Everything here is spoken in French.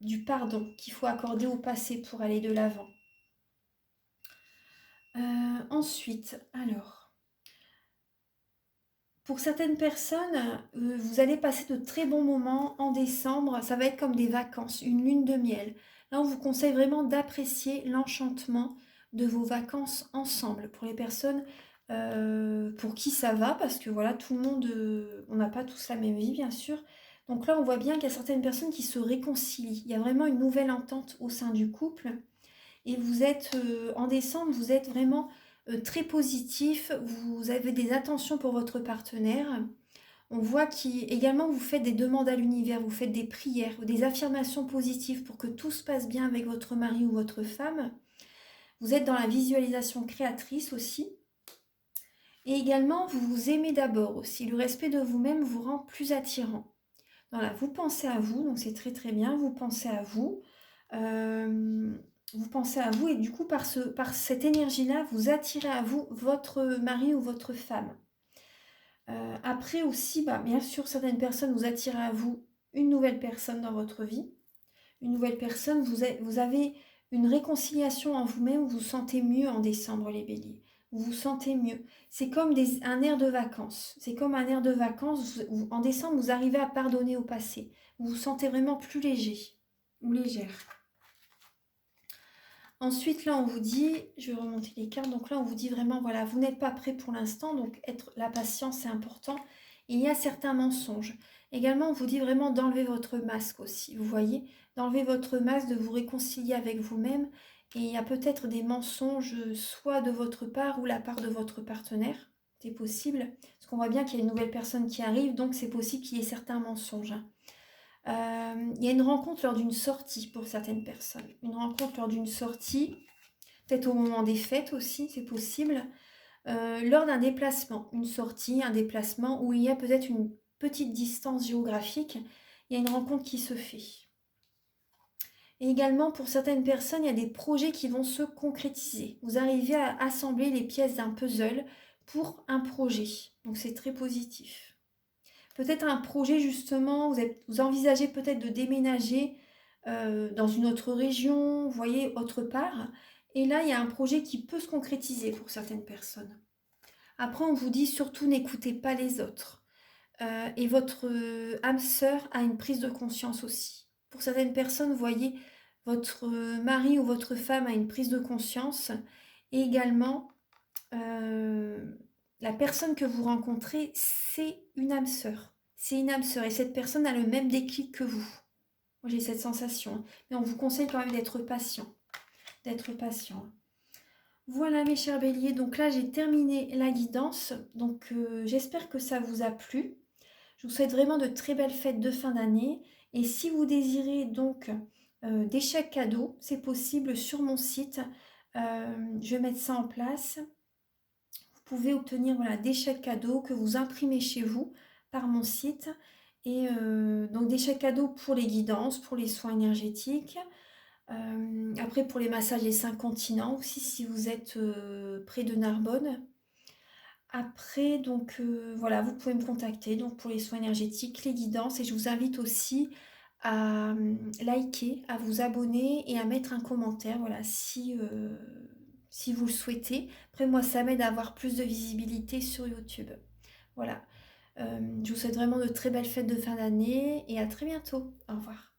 du pardon qu'il faut accorder au passé pour aller de l'avant. Ensuite, alors, pour certaines personnes, vous allez passer de très bons moments en décembre. Ça va être comme des vacances, une lune de miel. Là, on vous conseille vraiment d'apprécier l'enchantement de vos vacances ensemble. Pour les personnes pour qui ça va, parce que voilà, tout le monde, on n'a pas tous la même vie, bien sûr. Donc là, on voit bien qu'il y a certaines personnes qui se réconcilient. Il y a vraiment une nouvelle entente au sein du couple. Et vous êtes, en décembre, vous êtes vraiment très positif. Vous avez des attentions pour votre partenaire. On voit qu'également vous faites des demandes à l'univers, vous faites des prières, des affirmations positives pour que tout se passe bien avec votre mari ou votre femme. Vous êtes dans la visualisation créatrice aussi. Et également, vous vous aimez d'abord aussi. Le respect de vous-même vous rend plus attirant. Voilà, vous pensez à vous, donc c'est très très bien. Vous pensez à vous. Vous pensez à vous et du coup, par cette énergie-là, vous attirez à vous votre mari ou votre femme. Après aussi, bien sûr, certaines personnes vous attirent à vous une nouvelle personne dans votre vie. Une nouvelle personne, vous avez une réconciliation en vous-même, vous vous sentez mieux en décembre, les béliers. Vous vous sentez mieux. C'est comme un air de vacances. C'est comme un air de vacances. En décembre, vous arrivez à pardonner au passé. Vous vous sentez vraiment plus léger ou légère. Ensuite, là, on vous dit, je vais remonter les cartes, donc là, on vous dit vraiment, voilà, vous n'êtes pas prêt pour l'instant, donc la patience, c'est important. Il y a certains mensonges. Également, on vous dit vraiment d'enlever votre masque aussi, vous voyez, d'enlever votre masque, de vous réconcilier avec vous-même. Et il y a peut-être des mensonges, soit de votre part ou la part de votre partenaire, c'est possible. Parce qu'on voit bien qu'il y a une nouvelle personne qui arrive, donc c'est possible qu'il y ait certains mensonges. Il y a une rencontre lors d'une sortie pour certaines personnes. Une rencontre lors d'une sortie, peut-être au moment des fêtes aussi, c'est possible. Lors d'un déplacement, une sortie, un déplacement où il y a peut-être une petite distance géographique, il y a une rencontre qui se fait. Et également, pour certaines personnes, il y a des projets qui vont se concrétiser. Vous arrivez à assembler les pièces d'un puzzle pour un projet. Donc c'est très positif. Peut-être un projet justement, vous envisagez peut-être de déménager dans une autre région, vous voyez, autre part. Et là, il y a un projet qui peut se concrétiser pour certaines personnes. Après, on vous dit surtout n'écoutez pas les autres. Et votre âme sœur a une prise de conscience aussi. Pour certaines personnes, vous voyez, votre mari ou votre femme a une prise de conscience. Et également, la personne que vous rencontrez, c'est une âme sœur. C'est une âme sœur et cette personne a le même déclic que vous. Moi, j'ai cette sensation. Mais on vous conseille quand même d'être patient. D'être patient. Voilà mes chers béliers, donc là j'ai terminé la guidance. Donc j'espère que ça vous a plu. Je vous souhaite vraiment de très belles fêtes de fin d'année. Et si vous désirez donc des chèques cadeaux, c'est possible sur mon site. Je vais mettre ça en place. Vous pouvez obtenir voilà, des chèques cadeaux que vous imprimez chez vous par mon site. Et donc des chèques cadeaux pour les guidances, pour les soins énergétiques. Après pour les massages des 5 continents aussi si vous êtes près de Narbonne. Après donc voilà, vous pouvez me contacter donc pour les soins énergétiques, les guidances et je vous invite aussi à liker, à vous abonner et à mettre un commentaire voilà si vous le souhaitez. Après moi ça m'aide à avoir plus de visibilité sur YouTube. Voilà. Je vous souhaite vraiment de très belles fêtes de fin d'année et à très bientôt. Au revoir.